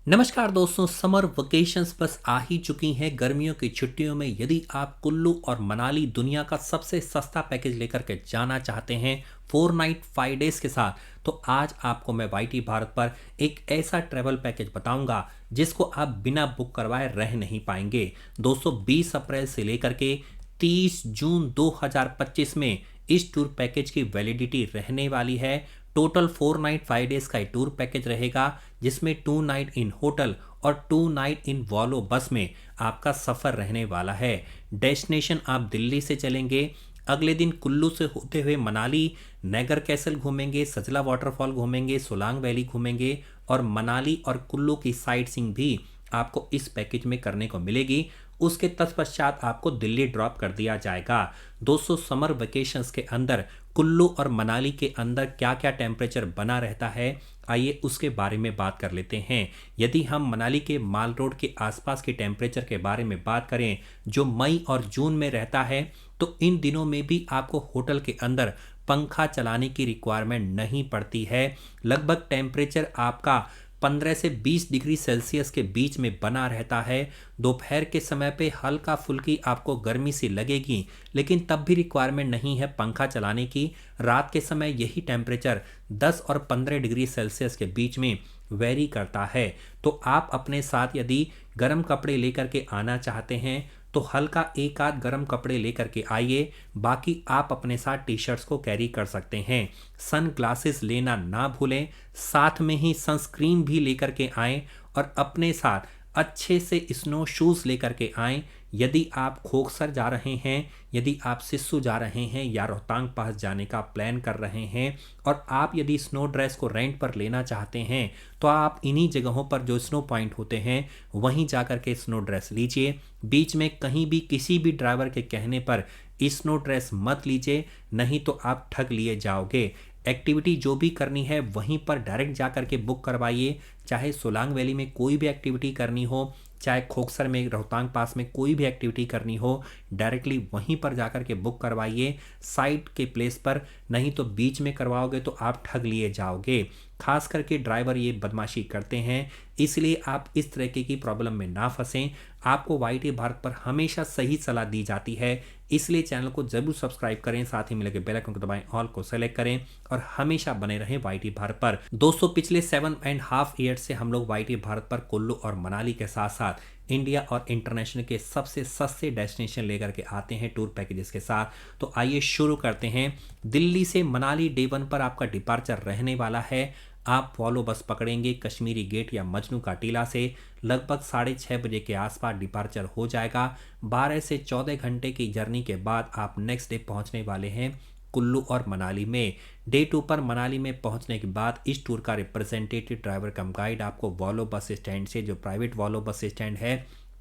नमस्कार दोस्तों, summer vacations बस आ ही चुकी हैं। गर्मियों की छुट्टियों में यदि आप कुल्लू और मनाली दुनिया का सबसे सस्ता पैकेज लेकर के जाना चाहते हैं 4 नाइट 5 डेज के साथ, तो आज आपको मैं वाईटी भारत पर एक ऐसा ट्रैवल पैकेज बताऊंगा जिसको आप बिना बुक करवाए रह नहीं पाएंगे। दोस्तों, 20 अप्रैल से लेकर के 30 जून 2025 में इस टूर पैकेज की वैलिडिटी रहने वाली है। टोटल 4 नाइट 5 डेज का टूर पैकेज रहेगा, जिसमें 2 नाइट इन होटल और 2 नाइट इन वॉल्वो बस में आपका सफर रहने वाला है। डेस्टिनेशन आप दिल्ली से चलेंगे, अगले दिन कुल्लू से होते हुए मनाली, नैगर कैसल घूमेंगे, सजला वाटरफॉल घूमेंगे, सोलांग वैली घूमेंगे और मनाली और कुल्लू की साइट सीइंग भी आपको इस पैकेज में करने को मिलेगी। उसके तत्पश्चात आपको दिल्ली ड्रॉप कर दिया जाएगा। दोस्तों, समर वेकेशंस के अंदर कुल्लू और मनाली के अंदर क्या क्या टेम्परेचर बना रहता है, आइए उसके बारे में बात कर लेते हैं। यदि हम मनाली के माल रोड के आसपास के टेम्परेचर के बारे में बात करें जो मई और जून में रहता है, तो इन दिनों में भी आपको होटल के अंदर पंखा चलाने की रिक्वायरमेंट नहीं पड़ती है। लगभग टेम्परेचर आपका 15 से 20 डिग्री सेल्सियस के बीच में बना रहता है। दोपहर के समय पे हल्का फुल्की आपको गर्मी सी लगेगी, लेकिन तब भी रिक्वायरमेंट नहीं है पंखा चलाने की। रात के समय यही टेम्परेचर 10 और 15 डिग्री सेल्सियस के बीच में वेरी करता है। तो आप अपने साथ यदि गर्म कपड़े लेकर के आना चाहते हैं तो हल्का एक आध गर्म कपड़े लेकर के आइए, बाकी आप अपने साथ टी शर्ट्स को कैरी कर सकते हैं। सन ग्लासेस लेना ना भूलें, साथ में ही सनस्क्रीन भी लेकर के आएं और अपने साथ अच्छे से स्नो शूज़ लेकर के आएं। यदि आप खोखसर जा रहे हैं, यदि आप सिस्सू जा रहे हैं या रोहतांग पास जाने का प्लान कर रहे हैं और आप यदि स्नो ड्रेस को रेंट पर लेना चाहते हैं, तो आप इन्हीं जगहों पर जो स्नो पॉइंट होते हैं वहीं जाकर के स्नो ड्रेस लीजिए। बीच में कहीं भी किसी भी ड्राइवर के कहने पर स्नो ड्रेस मत लीजिए, नहीं तो आप ठग लिए जाओगे। एक्टिविटी जो भी करनी है वहीं पर डायरेक्ट जाकर के बुक करवाइए। चाहे सोलांग वैली में कोई भी एक्टिविटी करनी हो, चाहे खोखसर में रोहतांग पास में कोई भी एक्टिविटी करनी हो, डायरेक्टली वहीं पर जाकर के बुक करवाइए साइट के प्लेस पर। नहीं तो बीच में करवाओगे तो आप ठग लिए जाओगे। खास करके ड्राइवर ये बदमाशी करते हैं, इसलिए आप इस तरीके की प्रॉब्लम में ना फंसें। आपको वाईटी भारत पर हमेशा सही सलाह दी जाती है, इसलिए चैनल को जरूर सब्सक्राइब करें, साथ ही में लगे बेल आइकन को दबाएं, ऑल को सेलेक्ट करें और हमेशा बने रहें वाईटी भारत पर। दोस्तों, पिछले 7.5 ईयर से हम लोग वाईटी भारत पर कुल्लू और मनाली के साथ साथ इंडिया और इंटरनेशनल के सबसे सस्ते डेस्टिनेशन लेकर के आते हैं टूर पैकेजेस के साथ। तो आइए शुरू करते हैं। दिल्ली से मनाली डे 1 पर आपका डिपार्चर रहने वाला है। आप वॉल्वो बस पकड़ेंगे कश्मीरी गेट या मजनू का टीला से। लगभग 6:30 बजे के आसपास डिपार्चर हो जाएगा। 12 से 14 घंटे की जर्नी के बाद आप नेक्स्ट डे पहुंचने वाले हैं कुल्लू और मनाली में। डे 2 पर मनाली में पहुंचने के बाद इस टूर का रिप्रेजेंटेटिव ड्राइवर कम गाइड आपको वॉल्वो बस स्टैंड से, जो प्राइवेट वॉल्वो बस स्टैंड है,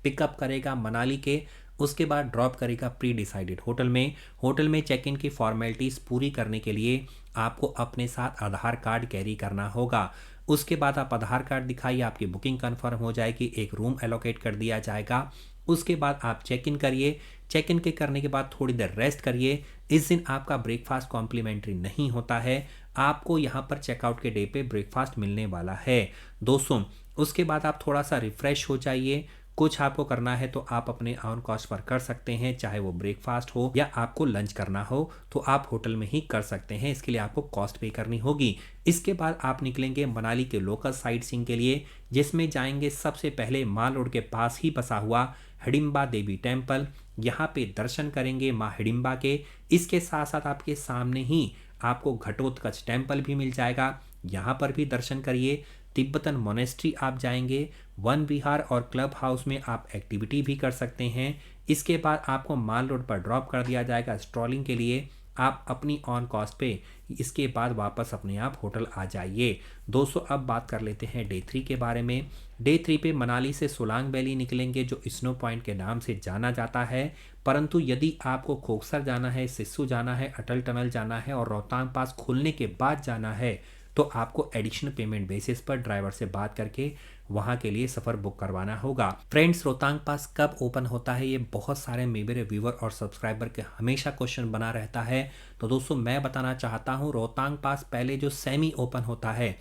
पिकअप करेगा मनाली के। उसके बाद ड्रॉप करेगा प्री डिसाइडेड होटल में। होटल में चेक इन की फॉर्मेलिटीज़ पूरी करने के लिए आपको अपने साथ आधार कार्ड कैरी करना होगा। उसके बाद आप आधार कार्ड दिखाइए, आपकी बुकिंग कंफर्म हो जाएगी, एक रूम एलोकेट कर दिया जाएगा। उसके बाद आप चेक इन करिए। चेक इन के करने के बाद थोड़ी देर रेस्ट करिए। इस दिन आपका ब्रेकफास्ट कॉम्प्लीमेंट्री नहीं होता है, आपको यहाँ पर चेकआउट के डे पे ब्रेकफास्ट मिलने वाला है। दोस्तों, उसके बाद आप थोड़ा सा रिफ्रेश हो जाइए। कुछ आपको करना है तो आप अपने ऑन कॉस्ट पर कर सकते हैं, चाहे वो ब्रेकफास्ट हो या आपको लंच करना हो तो आप होटल में ही कर सकते हैं। इसके लिए आपको कॉस्ट पे करनी होगी। इसके बाद आप निकलेंगे मनाली के लोकल साइट सीइंग के लिए, जिसमें जाएंगे सबसे पहले माल रोड के पास ही बसा हुआ हिडिंबा देवी टेम्पल। यहाँ पे दर्शन करेंगे माँ हिडिंबा के। इसके साथ साथ आपके सामने ही आपको घटोत्कच टेम्पल भी मिल जाएगा, यहाँ पर भी दर्शन करिए। तिब्बतन मोनेस्ट्री आप जाएंगे, वन विहार और क्लब हाउस में आप एक्टिविटी भी कर सकते हैं। इसके बाद आपको माल रोड पर ड्रॉप कर दिया जाएगा स्ट्रॉलिंग के लिए, आप अपनी ऑन कॉस्ट पे। इसके बाद वापस अपने आप होटल आ जाइए। दोस्तों, अब बात कर लेते हैं डे 3 के बारे में। डे 3 पे मनाली से सोलांग वैली निकलेंगे, जो स्नो पॉइंट के नाम से जाना जाता है। परंतु यदि आपको खोखसर जाना है, सिस्सू जाना है, अटल टनल जाना है और रोहतांग पास खुलने के बाद जाना है, तो आपको एडिशनल पेमेंट बेसिस पर ड्राइवर से बात करके वहाँ के लिए सफ़र बुक करवाना होगा। फ्रेंड्स, रोहतांग पास कब ओपन होता है, ये बहुत सारे मेरे व्यूवर और सब्सक्राइबर के हमेशा क्वेश्चन बना रहता है। तो दोस्तों, मैं बताना चाहता हूँ रोहतांग पास पहले जो सेमी ओपन होता है,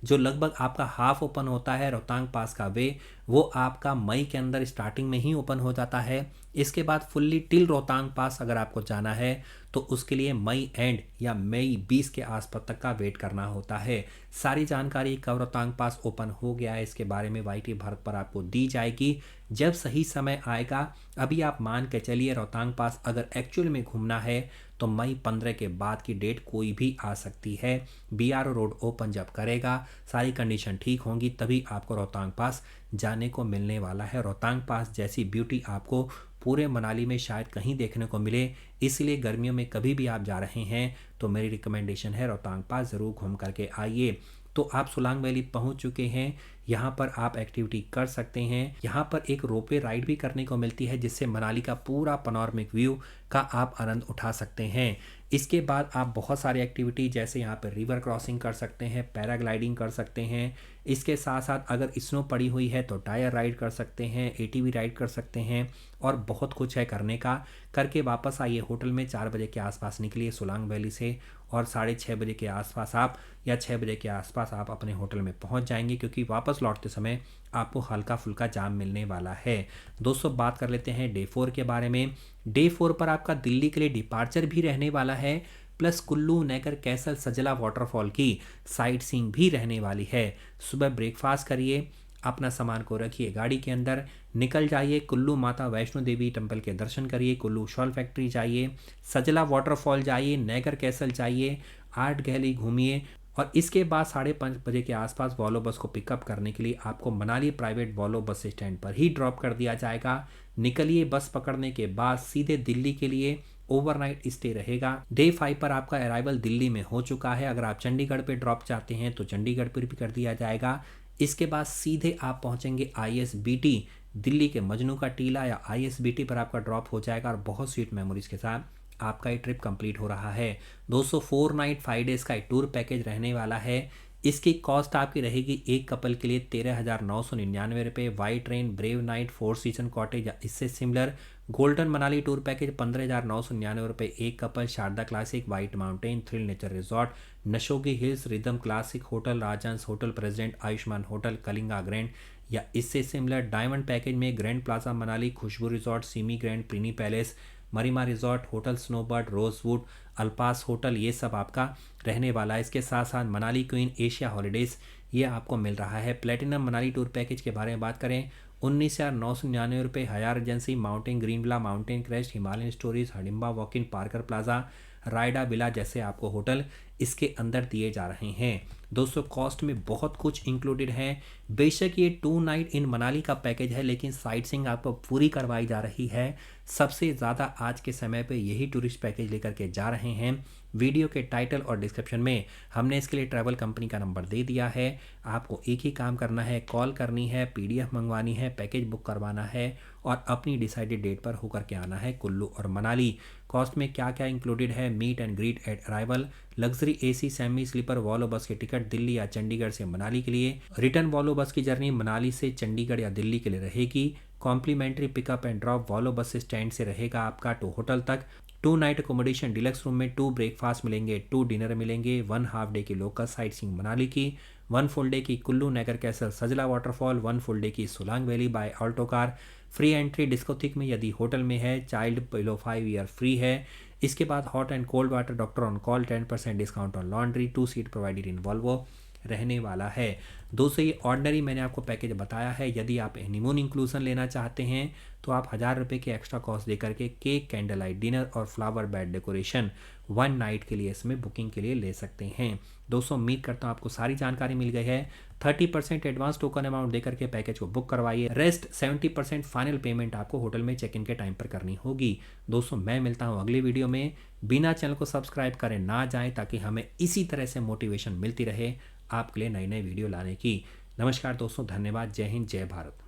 जो लगभग आपका हाफ ओपन होता है रोहतांग पास का वे, वो आपका मई के अंदर स्टार्टिंग में ही ओपन हो जाता है। इसके बाद फुल्ली टिल रोहतांग पास अगर आपको जाना है तो उसके लिए मई एंड या मई 20 के आसपास तक का वेट करना होता है। सारी जानकारी कब रोहतांग पास ओपन हो गया है इसके बारे में वाईटी भारत पर आपको दी जाएगी जब सही समय आएगा। अभी आप मान के चलिए रोहतांग पास अगर एक्चुअल में घूमना है तो मई 15 के बाद की डेट कोई भी आ सकती है। बीआरओ रोड ओपन जब करेगा, सारी कंडीशन ठीक होंगी, तभी आपको रोहतांग पास जाने को मिलने वाला है। रोहतांग पास जैसी ब्यूटी आपको पूरे मनाली में शायद कहीं देखने को मिले, इसलिए गर्मियों में कभी भी आप जा रहे हैं तो मेरी रिकमेंडेशन है रोहतांग पास ज़रूर घूम करके आइए। तो आप सोलांग वैली पहुंच चुके हैं, यहाँ पर आप एक्टिविटी कर सकते हैं। यहाँ पर एक रोपवे राइड भी करने को मिलती है जिससे मनाली का पूरा पनोरमिक व्यू का आप आनंद उठा सकते हैं। इसके बाद आप बहुत सारी एक्टिविटी जैसे यहाँ पर रिवर क्रॉसिंग कर सकते हैं, पैराग्लाइडिंग कर सकते हैं। इसके साथ साथ अगर स्नो पड़ी हुई है तो टायर राइड कर सकते हैं, एटीवी राइड कर सकते हैं और बहुत कुछ है करने का। करके वापस आइए होटल में 4 बजे के आसपास निकलिए सोलांग वैली से और 6:30 बजे के आसपास आप या 6 बजे के आसपास आप अपने होटल में पहुंच जाएंगे, क्योंकि वापस लौटते समय आपको हल्का फुल्का जाम मिलने वाला है। दोस्तों बात कर लेते हैं डे 4 के बारे में। डे 4 पर आपका दिल्ली के लिए डिपार्चर भी रहने वाला है, plus Kullu, Naggar, castle, Sajla waterfall की साइट सीइंग भी रहने वाली है। सुबह ब्रेकफास्ट करिए, अपना सामान को रखिए गाड़ी के अंदर, निकल जाइए कुल्लू माता वैष्णो देवी टेम्पल के दर्शन करिए, कुल्लू शॉल फैक्ट्री जाइए, सजला वाटरफॉल जाइए, नगर कैसल जाइए, आर्ट गैलरी घूमिए और इसके बाद 5:30 बजे के आसपास वॉल्वो बस को पिकअप करने के लिए आपको Manali private Volvo bus stand पर ही ड्रॉप कर दिया जाएगा। निकलिए, बस पकड़ने के बाद सीधे दिल्ली के लिए ओवरनाइट स्टे रहेगा। डे 5 पर आपका अराइवल दिल्ली में हो चुका है। अगर आप चंडीगढ़ पे ड्रॉप चाहते हैं तो चंडीगढ़ पर भी कर दिया जाएगा। इसके बाद सीधे आप पहुंचेंगे ISBT दिल्ली के मजनू का टीला या ISBT पर आपका ड्रॉप हो जाएगा और बहुत स्वीट मेमोरीज के साथ आपका ये ट्रिप कंप्लीट हो रहा है। 4 नाइट 5 डेज का एक टूर पैकेज रहने वाला है। इसकी कॉस्ट आपकी रहेगी एक कपल के लिए 13,999 रुपये। White Train, Brave Night, 4 Season Cottage या इससे similar golden Manali tour package 15,999 रुपये एक couple. Sharda Classic, White Mountain, Thrill Nature Resort, Nashogi Hills, Rhythm Classic Hotel, Rajhans Hotel President, Ayushman Hotel, Kalinga Grand या इससे सिमिलर। डायमंड पैकेज में Grand Plaza Manali, Khushboo Resort, सीमी Grand, Prini Palace, मरीमा Resort, Hotel Snowbird, Rosewood, अल्पास Hotel, ये सब आपका रहने वाला है। इसके साथ साथ मनाली क्वीन एशिया हॉलीडेज़ ये आपको मिल रहा है। प्लेटिनम मनाली टूर पैकेज के बारे में बात करें 19,999 रुपये। हयार Agency, Mountain Greenvilla, Mountain Crest, Himalayan Stories, Hadimba Walk In, Parker Plaza, रायडा विला जैसे आपको होटल इसके अंदर दिए जा रहे हैं। दोस्तों कॉस्ट में बहुत कुछ इंक्लूडेड है। बेशक ये 2 नाइट इन मनाली का पैकेज है, लेकिन साइट सीइंग आपको पूरी करवाई जा रही है। सबसे ज़्यादा आज के समय पे यही टूरिस्ट पैकेज लेकर के जा रहे हैं। वीडियो के टाइटल और डिस्क्रिप्शन में हमने इसके लिए ट्रैवल कंपनी का नंबर दे दिया है। आपको एक ही काम करना है, कॉल करनी है, PDF मंगवानी है, पैकेज बुक करवाना है और अपनी डिसाइडेड डेट पर होकर के आना है कुल्लू और मनाली। कॉस्ट में क्या क्या इंक्लूडेड है? Meet and greet at arrival, luxury AC semi sleeper Volvo bus की टिकट दिल्ली या चंडीगढ़ से मनाली के लिए, रिटर्न वॉल्वो बस की जर्नी मनाली से चंडीगढ़ या दिल्ली के लिए रहेगी। Complimentary pickup and drop Volvo bus stand से रहेगा आपका टू होटल तक। 2 नाइट अकोमोडेशन डिलक्स रूम में 2 ब्रेकफास्ट मिलेंगे, 2 डिनर मिलेंगे, 1 हाफ डे की लोकल साइट सीइंग मनाली की, 1 फुल डे की Kullu, Naggar castle, Sajla waterfall, 1 full day की Solang valley by Alto car. Free entry discotheque में यदि होटल में है, चाइल्ड बिलो 5 ईयर फ्री है। इसके बाद hot and cold water, doctor on call, 10% discount on laundry, 2 seat provided in Volvo रहने वाला है। दोस्तों ये ऑर्डिनरी मैंने आपको पैकेज बताया है। यदि आप हनीमून इंक्लूजन लेना चाहते हैं तो आप 1,000 रुपये के एक्स्ट्रा कॉस्ट दे करके केक, कैंडल लाइट डिनर और फ्लावर बेड डेकोरेशन 1 नाइट के लिए इसमें बुकिंग के लिए ले सकते हैं। दोस्तों उम्मीद करता हूँ आपको सारी जानकारी मिल गई है। 30% एडवांस टोकन अमाउंट देकर के पैकेज को बुक करवाइए। रेस्ट 70% फाइनल पेमेंट आपको होटल में चेक इन के टाइम पर करनी होगी। दोस्तों मैं मिलता हूँ अगली वीडियो में। बिना चैनल को सब्सक्राइब करें ना जाएं, ताकि हमें इसी तरह से मोटिवेशन मिलती रहे आपके लिए नई नई वीडियो लाने की। नमस्कार दोस्तों, धन्यवाद। जय हिंद, जय भारत।